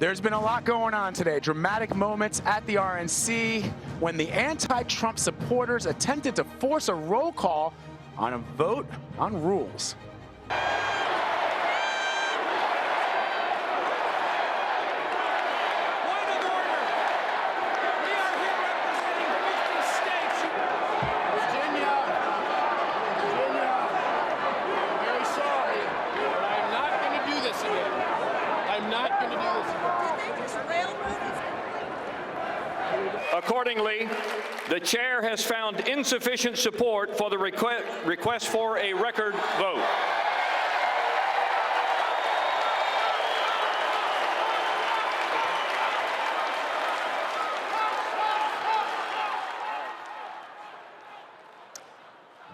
There's been a lot going on today. Dramatic moments at the RNC when the anti-Trump supporters attempted to force a roll call on a vote on rules. Accordingly, the chair has found insufficient support for the request for a record vote.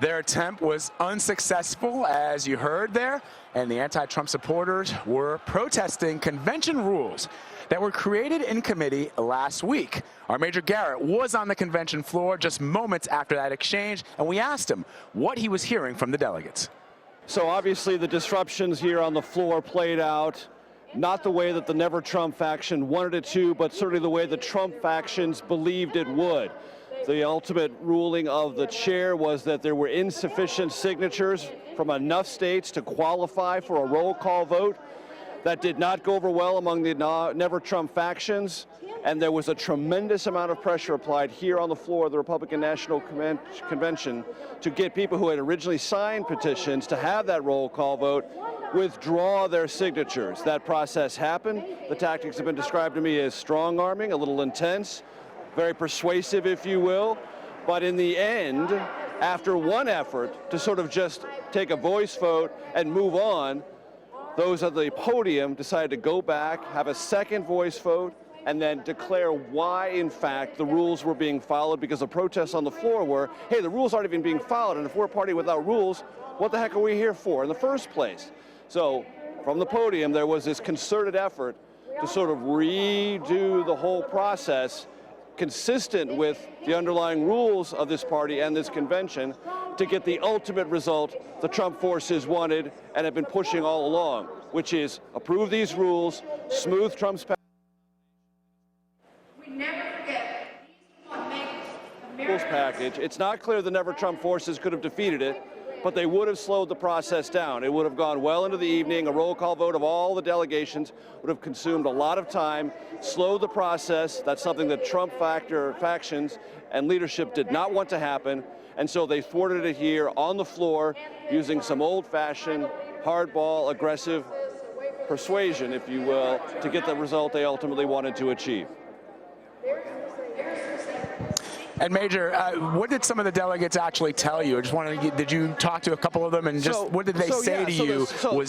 Their attempt was unsuccessful, as you heard there, and the anti-Trump supporters were protesting convention rules that were created in committee last week. Our Major Garrett was on the convention floor just moments after that exchange, and we asked him what he was hearing from the delegates. So obviously the disruptions here on the floor played out not the way that the Never Trump faction wanted it to, but certainly the way the Trump factions believed it would. The ultimate ruling of the chair was that there were insufficient signatures from enough states to qualify for a roll call vote. That did not go over well among the Never Trump factions, and there was a tremendous amount of pressure applied here on the floor of the Republican National Convention to get people who had originally signed petitions to have that roll call vote withdraw their signatures. That process happened. The tactics have been described to me as strong-arming, a little intense, very persuasive, if you will. But in the end, after one effort to sort of just take a voice vote and move on, those at the podium decided to go back, have a second voice vote, and then declare why, in fact, the rules were being followed, because the protests on the floor were, hey, the rules aren't even being followed, and if we're a party without rules, what the heck are we here for in the first place? So from the podium, there was this concerted effort to sort of redo the whole process consistent with the underlying rules of this party and this convention to get the ultimate result the Trump forces wanted and have been pushing all along, which is approve these rules, smooth Trump's package. It's not clear the Never Trump forces could have defeated it, but they would have slowed the process down. It would have gone well into the evening. A roll call vote of all the delegations would have consumed a lot of time, slowed the process. That's something that Trump factions and leadership did not want to happen, and so they thwarted it here on the floor using some old-fashioned, hardball, aggressive persuasion, if you will, to get the result they ultimately wanted to achieve. And Major, what did some of the delegates actually tell you? I just wanted to, did you talk to a couple of them, and just what did they say to you? So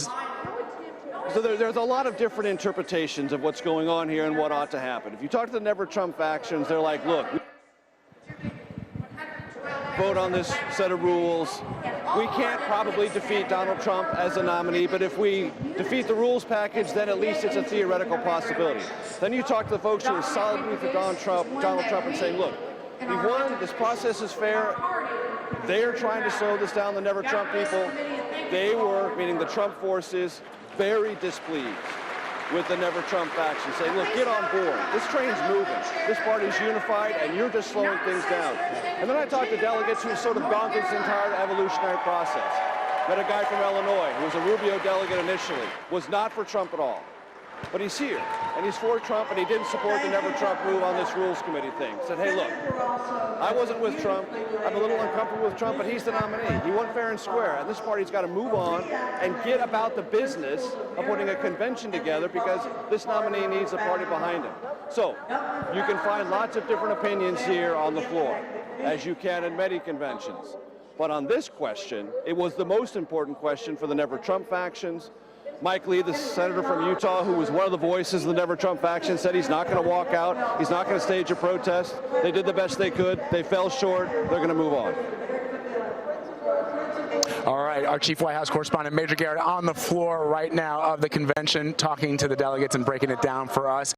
there's a lot of different interpretations of what's going on here and what ought to happen. If you talk to the Never Trump factions, they're like, look, vote on this set of rules. We can't probably defeat Donald Trump as a nominee, but if we defeat the rules package, then at least it's a theoretical possibility. Then you talk to the folks who are solidly for Donald Trump and saying, look, he won, this process is fair. They're trying to slow this down, the Never Trump people. They were, meaning the Trump forces, very displeased with the Never Trump faction, saying, look, get on board. This train's moving. This party's unified, and you're just slowing things down. And then I talked to delegates who've sort of gone through this entire evolutionary process. Met a guy from Illinois who was a Rubio delegate initially, was not for Trump at all. But he's here, and he's for Trump, and he didn't support the Never Trump move on this Rules Committee thing. Said, hey, look, I wasn't with Trump. I'm a little uncomfortable with Trump, but he's the nominee. He won fair and square, and this party's got to move on and get about the business of putting a convention together, because this nominee needs a party behind him. So you can find lots of different opinions here on the floor, as you can in many conventions. But on this question, it was the most important question for the Never Trump factions. Mike Lee, the senator from Utah, who was one of the voices of the Never Trump faction, said he's not going to walk out. He's not going to stage a protest. They did the best they could. They fell short. They're going to move on. All right, our chief White House correspondent, Major Garrett, on the floor right now of the convention, talking to the delegates and breaking it down for us.